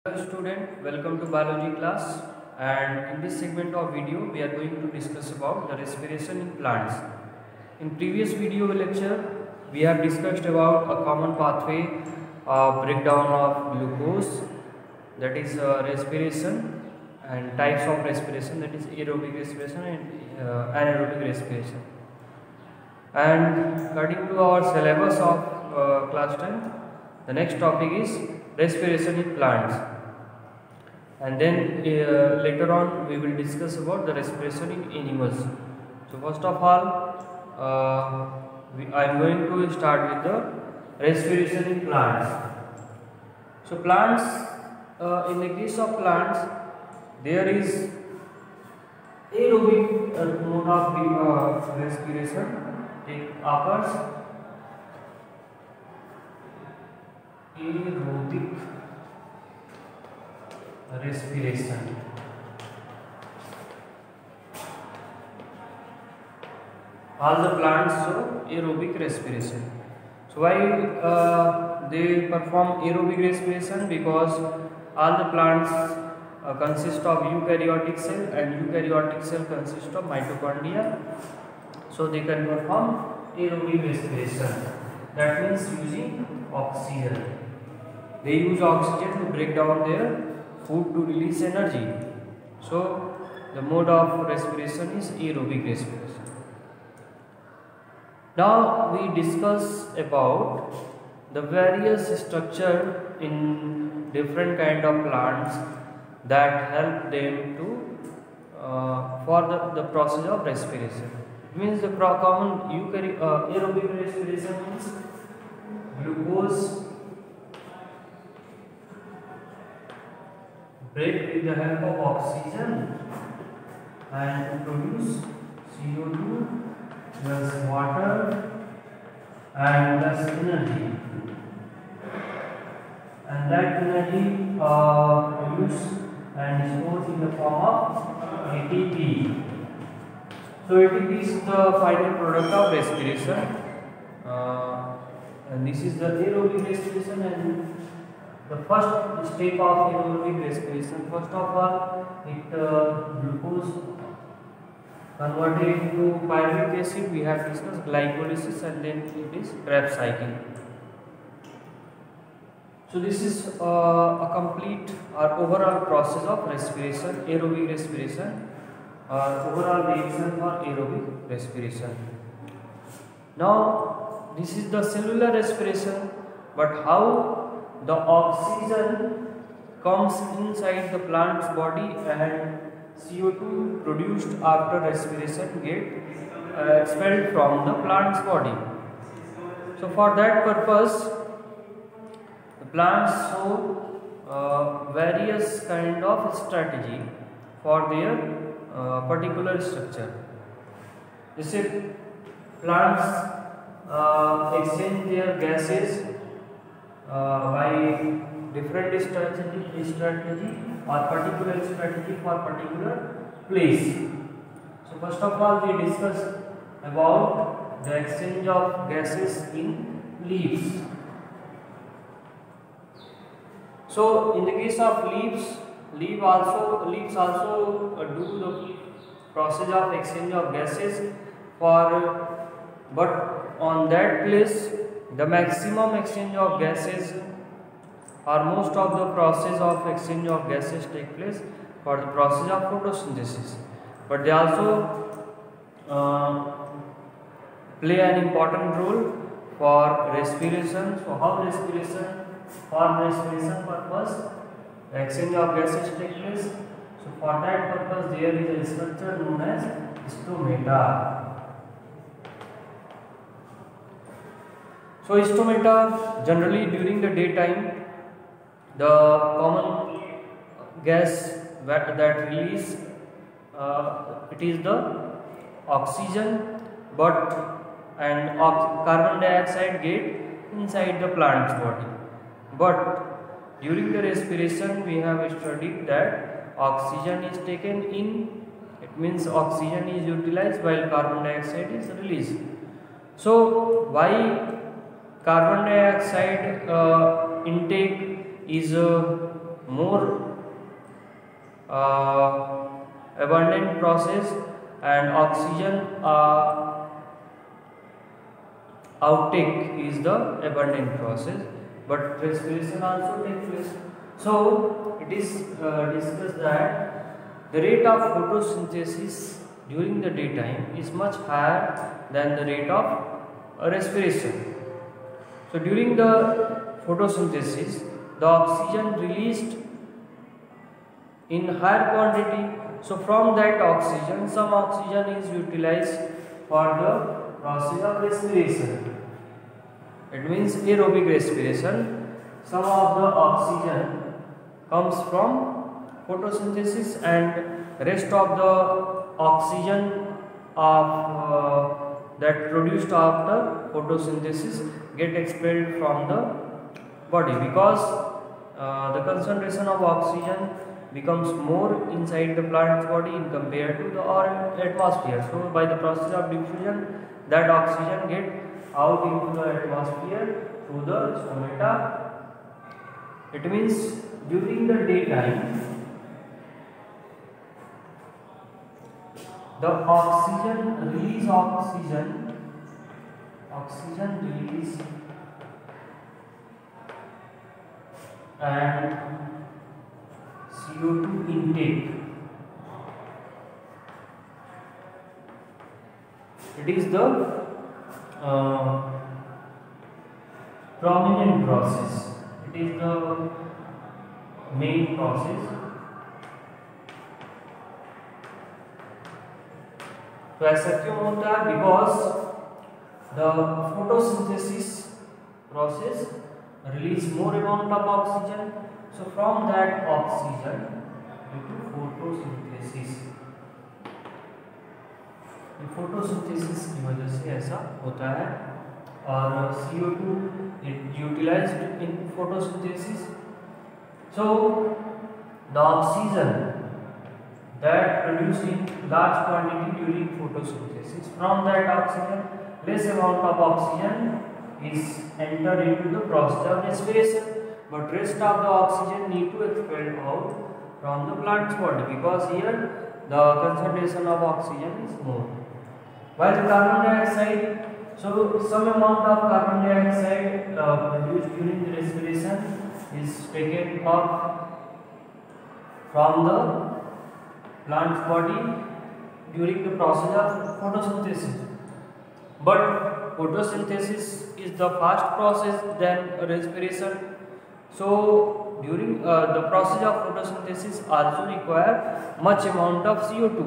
Hello student, welcome to biology class, and in this segment of video we are going to discuss about the respiration in plants. In previous video lecture we have discussed about a common pathway of breakdown of glucose, that is respiration, and types of respiration, that is aerobic respiration and anaerobic respiration. And according to our syllabus of class 10, the next topic is respiration in plants, and then later on we will discuss about the respiration in animals. So first of all, I am going to start with the respiration in plants. So plants, in the case of plants, there is aerobic mode of respiration occurs. Aerobic respiration. All the plants show aerobic respiration. So why they perform aerobic respiration? Because all the plants consist of eukaryotic cell, and eukaryotic cell consist of mitochondria. So they can perform aerobic respiration. That means using oxygen. They use oxygen to break down their food to release energy. So the mode of respiration is aerobic respiration. Now we discuss about the various structure in different kind of plants that help them to for the process of respiration. It means the common aerobic respiration means glucose break with the help of oxygen and to produce CO2 plus water and plus energy, and that energy produced and disposed in the form of ATP. So ATP is the final product of respiration, and this is the aerobic respiration. And the first step of aerobic respiration, first of all, it glucose converted into pyruvic acid. We have discussed glycolysis, and then it is Krebs cycle. So this is a complete or overall process of respiration, aerobic respiration, or overall reaction for aerobic respiration. Now this is the cellular respiration, but how the oxygen comes inside the plant's body and CO2 produced after respiration get expelled from the plant's body. So for that purpose, the plants show various kind of strategy for their particular structure. This is plants exchange their gases by different strategy or particular strategy for particular place. So first of all, we discuss about the exchange of gases in leaves. So in the case of leaves also do the process of exchange of gases but on that place the maximum exchange of gases or most of the process of exchange of gases take place for the process of photosynthesis, but they also play an important role for respiration. So how respiration? For respiration purpose, the exchange of gases take place. So for that purpose, there is a structure known as stomata. So stomata, generally during the daytime, the common gas that release it is the oxygen, and carbon dioxide get inside the plant's body. But during the respiration, we have studied that oxygen is taken in. It means oxygen is utilized while carbon dioxide is released. So why carbon dioxide intake is more abundant process, and oxygen outtake is the abundant process, but respiration also takes place. So it is discussed that the rate of photosynthesis during the daytime is much higher than the rate of respiration. So during the photosynthesis, the oxygen released in higher quantity. So from that oxygen, some oxygen is utilized for the process of respiration. It means aerobic respiration. Some of the oxygen comes from photosynthesis, and rest of the oxygen of that produced after photosynthesis get expelled from the body, because the concentration of oxygen becomes more inside the plant's body in compared to the atmosphere. So by the process of diffusion, that oxygen get out into the atmosphere through the stomata. It means during the daytime, the oxygen release and CO2 intake. It is the prominent process. It is the main process. तो ऐसा क्यों होता है? Because the photosynthesis process release more amount of oxygen. So from that oxygen, due to photosynthesis, photosynthesis की वजह से ऐसा होता है, और CO2 utilized in photosynthesis. So the oxygen that produced in large quantity during photosynthesis, from that oxygen, less amount of oxygen is entered into the process of respiration, but rest of the oxygen need to expel out from the plant's body, because here the concentration of oxygen is more. While the carbon dioxide, so some amount of carbon dioxide produced during the respiration is taken off from the plant's body during the process of photosynthesis. But photosynthesis is the fast process than respiration. So during the process of photosynthesis also require much amount of CO2,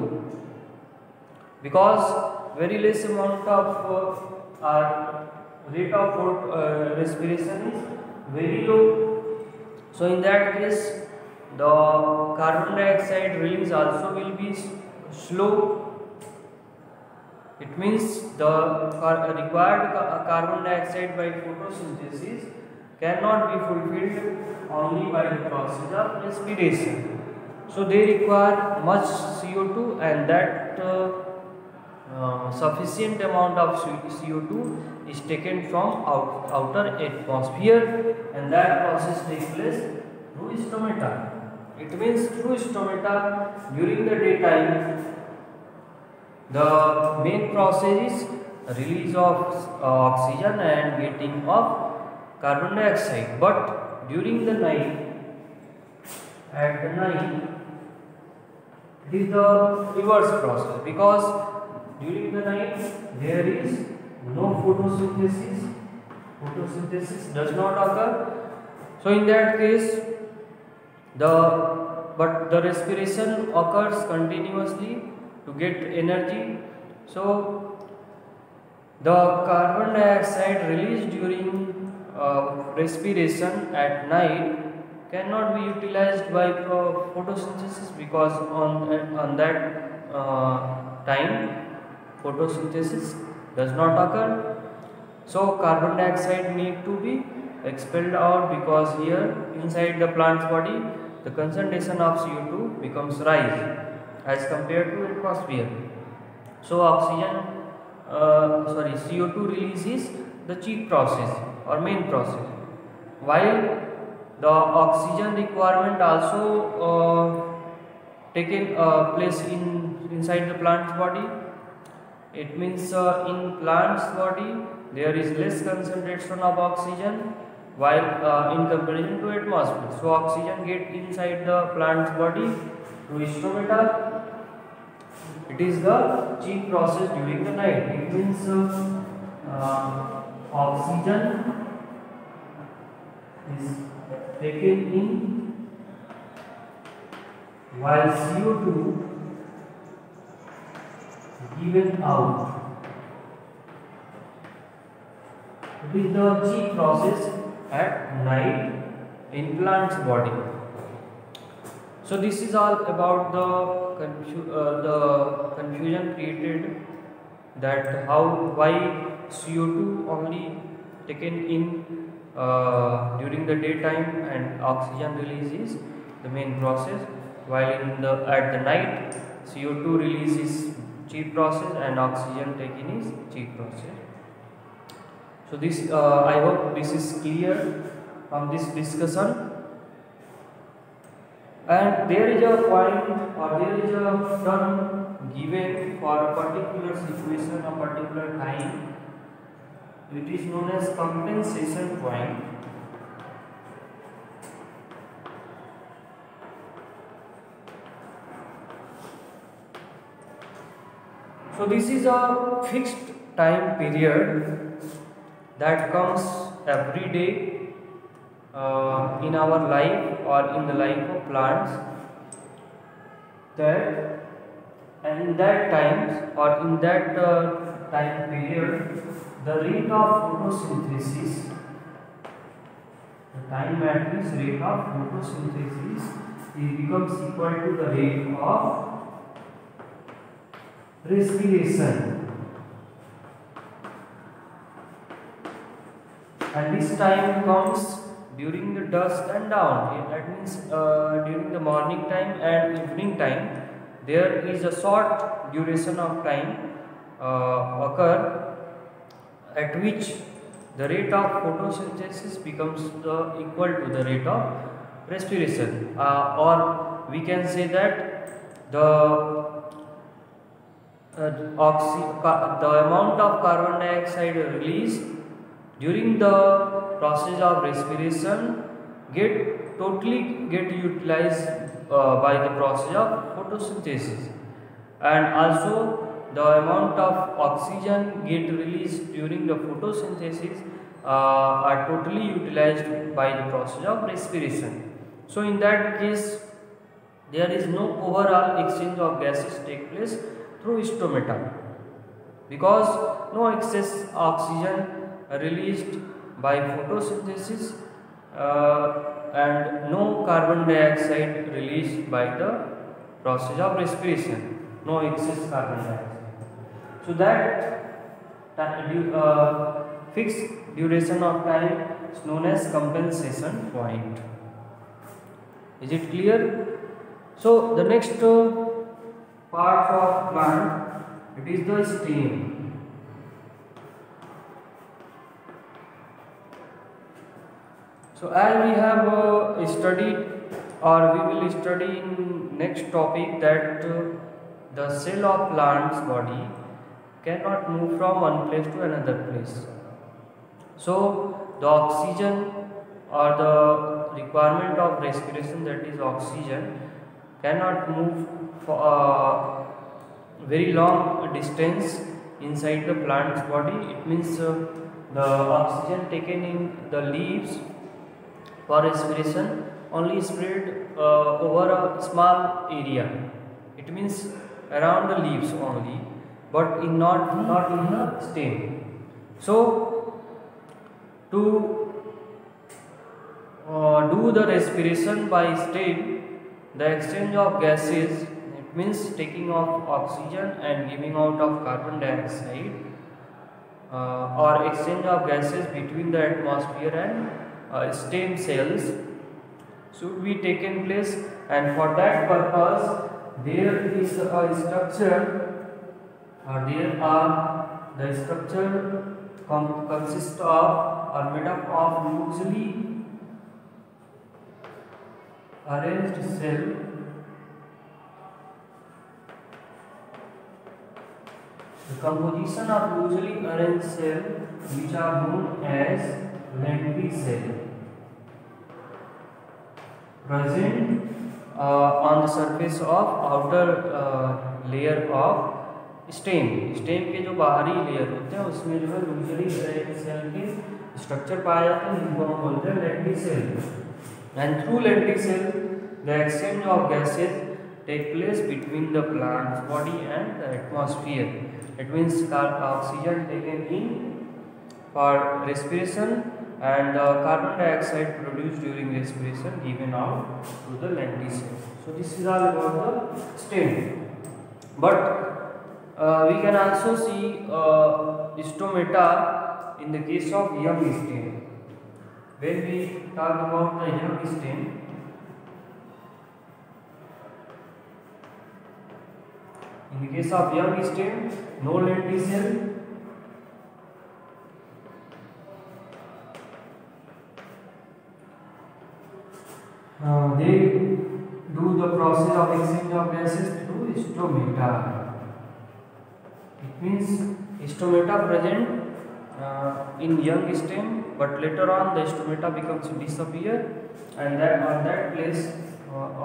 because very less amount of rate of respiration is very low. So in that case, the carbon dioxide release also will be slow. It means the required carbon dioxide by photosynthesis cannot be fulfilled only by the process of respiration. So they require much CO2, and that sufficient amount of CO2 is taken from outer atmosphere, and that process takes place through stomata. It means through stomata during the daytime, the main process is release of oxygen and getting of carbon dioxide. But during the night, at the night, it is the reverse process, because during the night there is no photosynthesis. Photosynthesis does not occur. So in that case, but the respiration occurs continuously to get energy. So the carbon dioxide released during respiration at night cannot be utilized by photosynthesis, because on that time photosynthesis does not occur. So carbon dioxide need to be expelled out, because here inside the plant's body the concentration of CO2 becomes rise as compared to atmosphere. So CO2 release is the chief process or main process, while the oxygen requirement also taken place inside the plant's body. It means in plant's body there is less concentration of oxygen while in comparison to atmosphere. So oxygen get inside the plant's body through stomata. It is the chief process during the night. It means oxygen is taken in while CO2 given out. It is the chief process at night in plant's body. So this is all about the confusion created, that why CO2 only taken in during the daytime and oxygen release is the main process, while at the night CO2 release is chief process and oxygen taken is chief process. So this I hope this is clear from this discussion. And there is a point or there is a term given for a particular situation or particular time. It is known as compensation point. So this is a fixed time period that comes every day in our life or in the life of plants, that and in that times or in that time period, the rate of photosynthesis, the time at which rate of photosynthesis becomes equal to the rate of respiration. And this time comes during the dusk and dawn. That means during the morning time and evening time, there is a short duration of time occur at which the rate of photosynthesis becomes equal to the rate of respiration, or we can say that the amount of carbon dioxide released during the process of respiration totally get utilized by the process of photosynthesis, and also the amount of oxygen get released during the photosynthesis are totally utilized by the process of respiration. So in that case, there is no overall exchange of gases take place through stomata, because no excess oxygen released by photosynthesis and no carbon dioxide released by the process of respiration, no excess carbon dioxide. So that fixed duration of time is known as compensation point. Is it clear? So the next part of plant, it is the stem. So as we have studied, or we will study in next topic, that the cell of plant's body cannot move from one place to another place. So the oxygen or the requirement of respiration, that is oxygen, cannot move for very long distance inside the plant's body. It means the oxygen taken in the leaves for respiration only spread over a small area. It means around the leaves only, but not in the stem. So to do the respiration by stem, the exchange of gases, it means taking of oxygen and giving out of carbon dioxide, or exchange of gases between the atmosphere and stem cells should be taken place, and for that purpose there is a structure, or there are the structure consists of or made up of loosely arranged cell the composition of loosely arranged cell which are known as lenticelle present on the surface of outer layer of stem के जो बाहरी layer होते हैं उसमें जो है loosely arranged cell के structure पाए जाते हैं जिनको हम बोलते हैं lenticel and through lenticel the exchange of gases take place between the plant's body and the atmosphere it means oxygen taken in for respiration and carbon dioxide produced during respiration given out to the lenticelle. So this is all about the stem. But we can also see stomata in the case of young stem. When we talk about the young stem, in the case of young stem, no lenticelle. They do the process of exchange of gases through stomata. It means stomata present in young stem, but later on the stomata becomes disappear, and that on that place,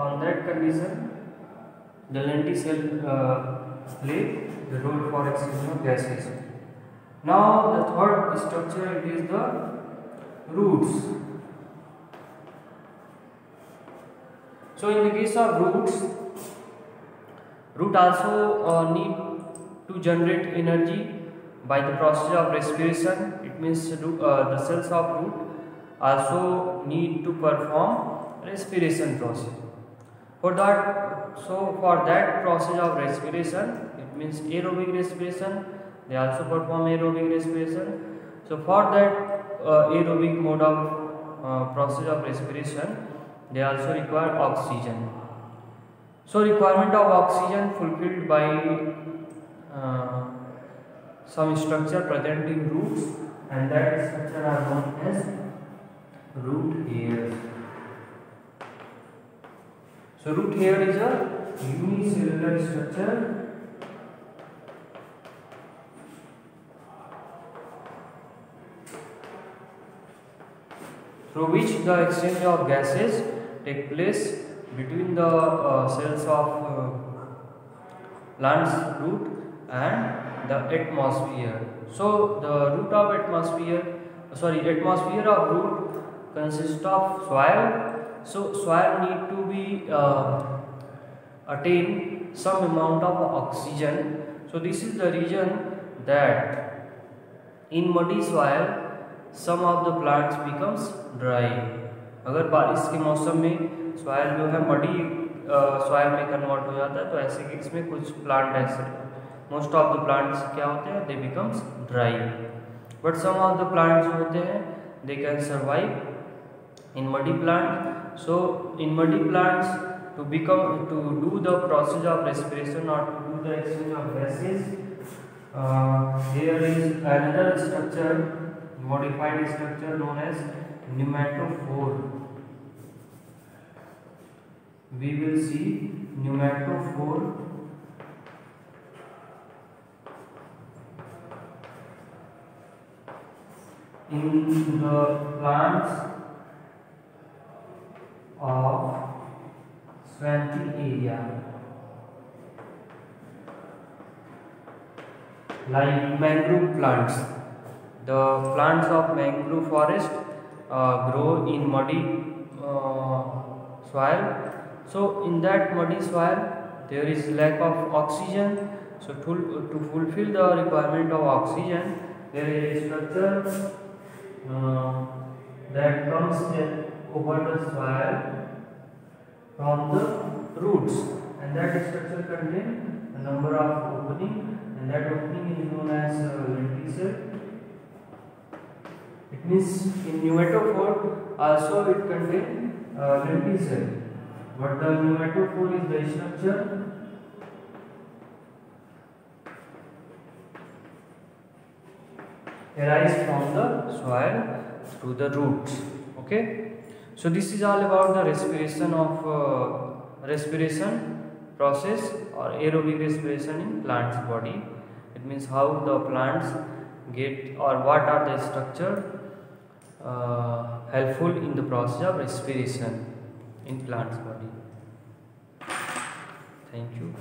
on that condition, the lenticelle play the role for exchange of gases. Now the third structure is the roots. So in the case of roots, root also need to generate energy by the process of respiration. It means the cells of root also need to perform respiration process. For that process of respiration, it means aerobic respiration. They also perform aerobic respiration. So for that aerobic mode of process of respiration, they also require oxygen. So requirement of oxygen fulfilled by some structure present in roots, and that structure are known as root hairs. So root hair is a unicellular structure through which the exchange of gases take place between the cells of plant's root and the atmosphere. So the atmosphere of root consists of soil. So soil need to be attain some amount of oxygen. So this is the reason that in muddy soil some of the plants becomes dry. अगर बारिश के मौसम में soil जो है muddy soil में convert हो जाता है, तो ऐसे केस में कुछ प्लांट ऐसे मोस्ट ऑफ द प्लांट्स क्या होते हैं, they becomes dry. But some of the plants जो होते हैं they can survive in muddy plant. So in muddy plants to do the process of respiration और to do the exchange of gases, there is another structure, modified structure known as pneumatophore. We will see pneumatophore in the plants of swampy area like mangrove plants. The plants of mangrove forest grow in muddy soil. So in that muddy soil there is lack of oxygen. So to fulfill the requirement of oxygen, there is a structure that comes over the soil from the roots, and that structure contains a number of openings, and that opening is known as lenticelle. It means in pneumatophore also it contains lenticelle, but the pneumatophore is the structure arise from the soil through the roots. Okay, So this is all about the respiration process or aerobic respiration in plant's body. It means how the plants get, or what are the structure helpful in the process of respiration in plant's body. Thank you.